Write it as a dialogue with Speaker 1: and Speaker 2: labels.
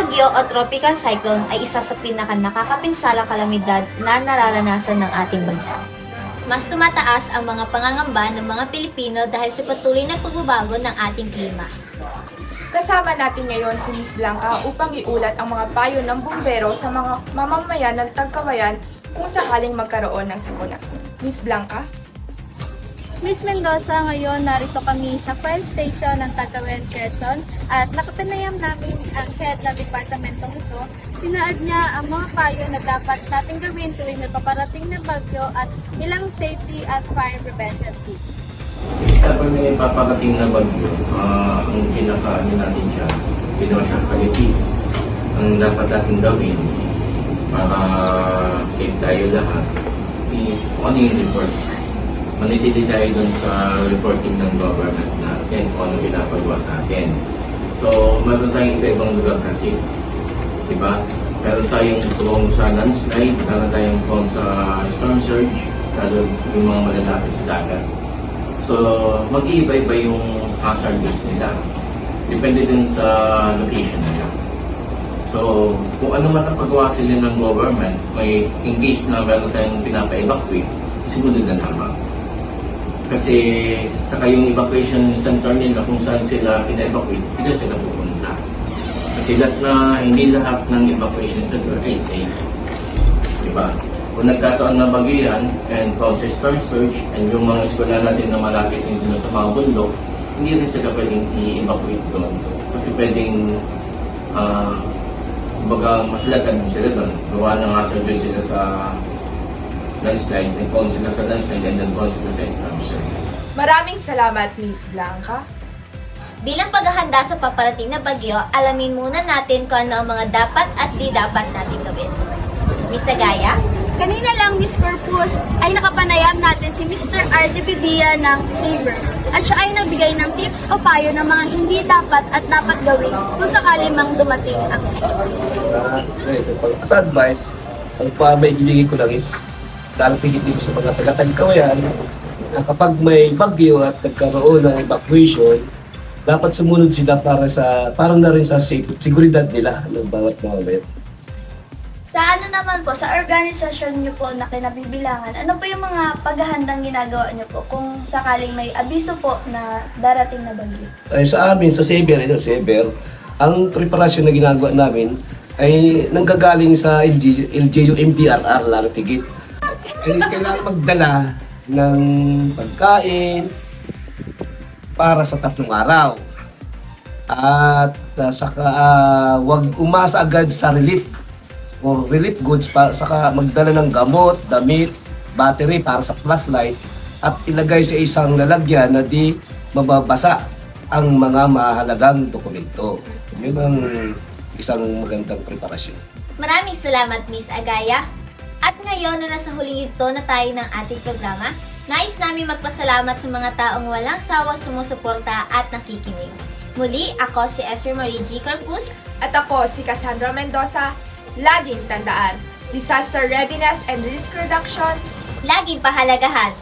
Speaker 1: bagyo o tropical cyclone ay isa sa nakakapinsalang kalamidad na nararanasan ng ating bansa. Mas tumataas ang mga pangangamba ng mga Pilipino dahil sa patuloy na pagbabago ng ating klima.
Speaker 2: Kasama natin ngayon si Miss Blanca upang iulat ang mga payo ng bumbero sa mga mamamayan ng Tagkawayan kung sakaling magkaroon ng sakuna. Miss Blanca?
Speaker 3: Miss Mendoza, ngayon narito kami sa fire station ng Tagkawayan, Quezon at nakapanayam namin ang head ng departamentong ito. Sinaad niya ang mga payo na dapat natin gawin tuwing may paparating na bagyo at ilang safety at fire prevention tips.
Speaker 4: Kapag may paparating na bagyo, ang pinaka-ano natin siya, tips, ang dapat natin gawin para safe tayo lahat is kung ano yung report. Manitili tayo dun sa reporting ng government natin kung ano pinapagawa sa atin. So, meron tayong iba-ibang lugar kasi. Diba? Meron tayong prone sa landslide, meron tayong prone sa storm surge, lalo yung mga malalapit sa dagat. So, mag-iiba-iba yung hazards nila. Depende din sa location nila. So, kung ano matapagawa sila ng government, may in case na meron tayong pinapa-evacuate, simunod na lamang. Kasi saka yung evacuation center nila kung saan sila pina-evacuate, hindi sila pupunta. Kasi hindi lahat ng evacuation center ay safe. Diba? Kung nagkataon na bagyo yan, and process storm surge, and yung mga eskwela natin na malapit din sa mga bundok, hindi rin sila pwedeng i-evacuate doon. Kasi pwedeng, maslatan sila doon. Gawa ng hazard sila sa landslide, and prone sila sa landslide, and then prone sila sa storm surge.
Speaker 2: Maraming salamat, Miss Blanca.
Speaker 1: Bilang paghahanda sa paparating na bagyo, alamin muna natin kung ano ang mga dapat at di dapat natin gawin. Miss Agaya?
Speaker 3: Kanina lang, Miss Corpus, ay nakapanayam natin si Mr. R.D. Pidia ng Savers at siya ay nagbigay ng tips o payo ng mga hindi dapat at dapat gawin kung sakali mang dumating ang sakit.
Speaker 5: Sa advice, ang maibigay ko lang is darating dito sa mga taga-Tagkawayan na kapag may bagyo at nagkaroon ng evacuation, dapat sumunod sila para na rin sa seguridad nila ng bawat mamamayan.
Speaker 6: Sa ano naman po, sa organisasyon niyo po na kinabibilangan, ano po yung mga paghahandang ginagawa niyo po kung sakaling may abiso po na darating na bagyo?
Speaker 5: Ay, sa amin, sa Sever, ang preparasyon na ginagawa namin ay nanggagaling sa LGU MDRR, Laratigit. Ay, kailangan magdala ng pagkain para sa 3 araw. At saka wag umasa agad sa relief goods saka magdala ng gamot, damit, battery para sa flashlight at ilagay sa isang lalagyan na di mababasa ang mga mahalagang dokumento. Yun ang isang magandang preparasyon.
Speaker 1: Maraming salamat, Miss Agaya. At ngayon na nasa huling yugto na tayo ng ating programa, nais namin magpasalamat sa mga taong walang sawang sumusuporta at nakikinig. Muli, ako si Esther Marie G. Corpus.
Speaker 2: At ako, si Cassandra Mendoza. Laging tandaan, disaster readiness and risk reduction,
Speaker 1: Laging pahalagahan